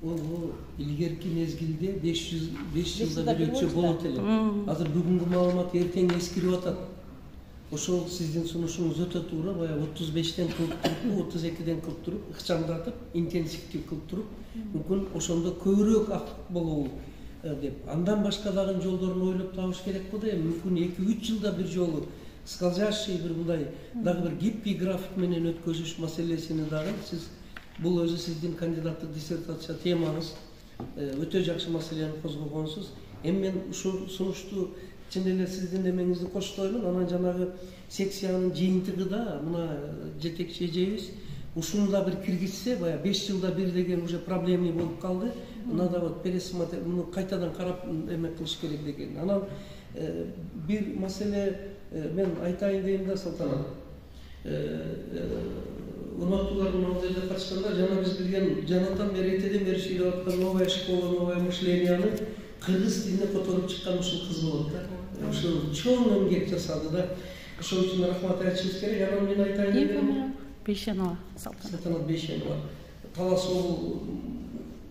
Ого, ilgerki mezgilde 5 yılda bir ölçü болот эле. Азыр бүгүнкү маалымат эртең эскирип атат. Ошол сиздин сунушуңуз өтө туура, баягы 35ден кылып туруп, 32ден кылып туруп, ыкчамдатып, интенсивдүү кылып туруп, мүмкүн ошондо көбүрөөк актык болобу деп. Андан башка дагы жолдорун ойлоп табыш керек болду. Мүмкүн 2-3 жылда бир жолу скользящий бир мындай дагы бир гибкий график менен өткөзүш маселесини дагы сиз бул өзү сиздин кандидаттык диссертация темаңыз өтө жакшы маселени козгогонсуз. Эми мен ушул сунушту чын эле сиздин эмеңизди коштоймун. Анан жанагы секциянын жыйынтыгында мына жетекчи эжебиз ушуну да бир киргизсе, баягы 5 жылда бир деген уже проблемный болуп калды. Надо вот пересмотреть, муну кайтадан карап эме кылыш керек деген. Анан бир маселе мен айтайын дейм да, Салтанат. Урматтуулар, мына жерде катышкандар, жана биз билген жанатан эртеден бери сүйлөп аткан новая школа, новое мышлениени кыргыз тилине которуп чыккан ушул кыз болот да. Ушул чоң эмгек жасады да. Ошол үчүн рахмат айтышыбыз керек. Анан мен айтайын дегеним Бейшенова Салтанат. Салтанат Бейшенова, Талас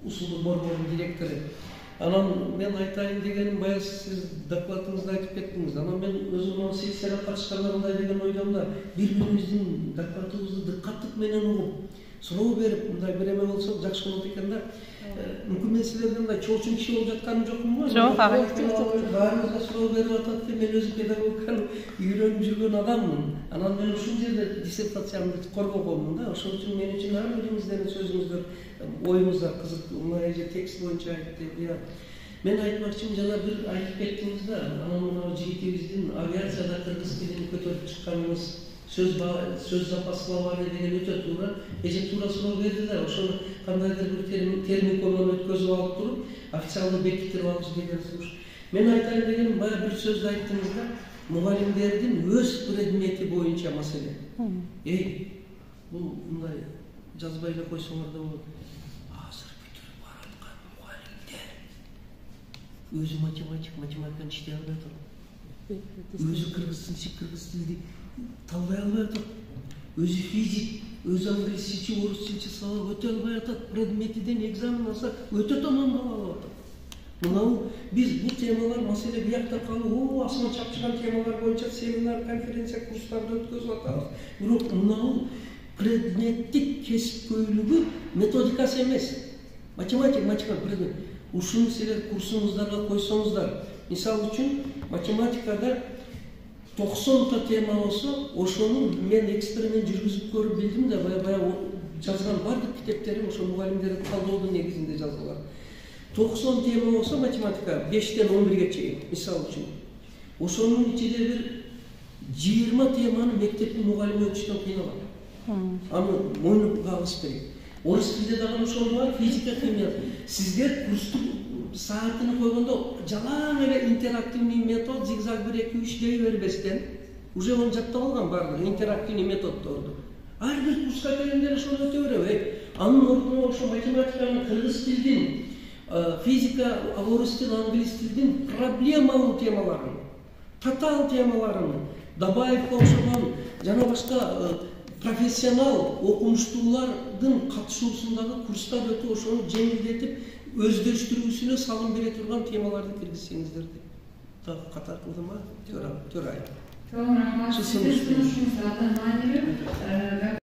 усулдук борборунун директору. Анан мен айтайын дегеним, баягы сиз докладыңызда айтып кеттиңиз. Анан мен өзүм сессияга катышканда мындай деген ойдом да, бири-бирибиздин докладыбызды дыккаттык менен угуп, суроо берип, мындай бир эме болсо жакшы болот экен да. Мүмкүн мен силерден мындай чоочун киши болуп жатканым жокмунбу? Жок, баарыбызга суроо берип атат деп, мен өзүм педагогиканы үйрөнүп жүргөн адаммын. Анан мен ушул жерде диссертациямды коргогонмун да. Ошол үчүн мен үчүн ар бириңиздердин сөзүңүздөр, оюңуздар кызык. Мына эже текст боюнча айтты. Мен айтмакчымын, жана бир айтып кеттиңиз да. Анан мына жигитибиздин авиацияда кыргыз тилин көтөрүп чыкканыбыз, söz запас словария деген өтө туура. Эже туура суроо берди да, ошону кандайдыр бир термикомдон өткөзүп алып туруп, официалдуу бекиттирип алыш деген сунуш. Мен айтайын дегеним, баягы бир сөздү айттыңыз да, мугалимдердин өз предмети боюнча маселе. Бул мындай жазбай эле койсоңор да болот. Азыр бүтүрүп бараткан мугалимдер өзү математиканы иштей албай атат. Өзү кыргыз тилди талдай албай атат. Өзү физик, өзү англисче, орусча сабак өтө албай атат. Предметиден экзамен алса өтө томон бала алып атат. Мынау биз бул темалар маселе биякта калып, асман чапчыган темалар боюнча семинар, конференция, курстарды өткөзүп атабыз. Бирок мынау предметтик кесипкөйлүгү методикасы эмес. Математика предмет. Ушуну силер курсуңуздарга койсоңуздар. Мисалы үчүн математикада 90 тема болсо, ошону мен эксперимент жүргүзүп көрүп билдим да, баягы жазган бардык китептерим ошо мугалимдерди талоодун негизинде жазылган. 90 тема болсо математика 5ден 11ге чейин, мисалы үчүн. Ошонун ичинде бир 20 теманы мектептин мугалими өтүштөн кыйналат. Аны мойнуп кагыс керек. Орус тилинде дагы ошол бар, физика, химия. Сиздер курстук саатыны койгондо жалаң эле интерактивный метод, зигзаг 1-2-3 дей бербестен, уже onu жаттап алган бардыгы интерактивный методдорду. Ар бир курска келгендер ошону өтө берет. Анын ордуна ошо математиканын, кыргыз тилдин, физика, орус тил, англис тилдин проблемалуу темаларын, татаал темаларын, Дабаевка окшогон жана башка профессионал окумуштуулардын катышуусундагы курстар өтүп ошону жеңилдетип, өздөштүрүүсүнө салым бере турган темаларды киргизсеңиздер деп. Дагы катар кылдымбы? Төрайым. Чоң рахмат. Сиздин сунушуңузга да маанилүү.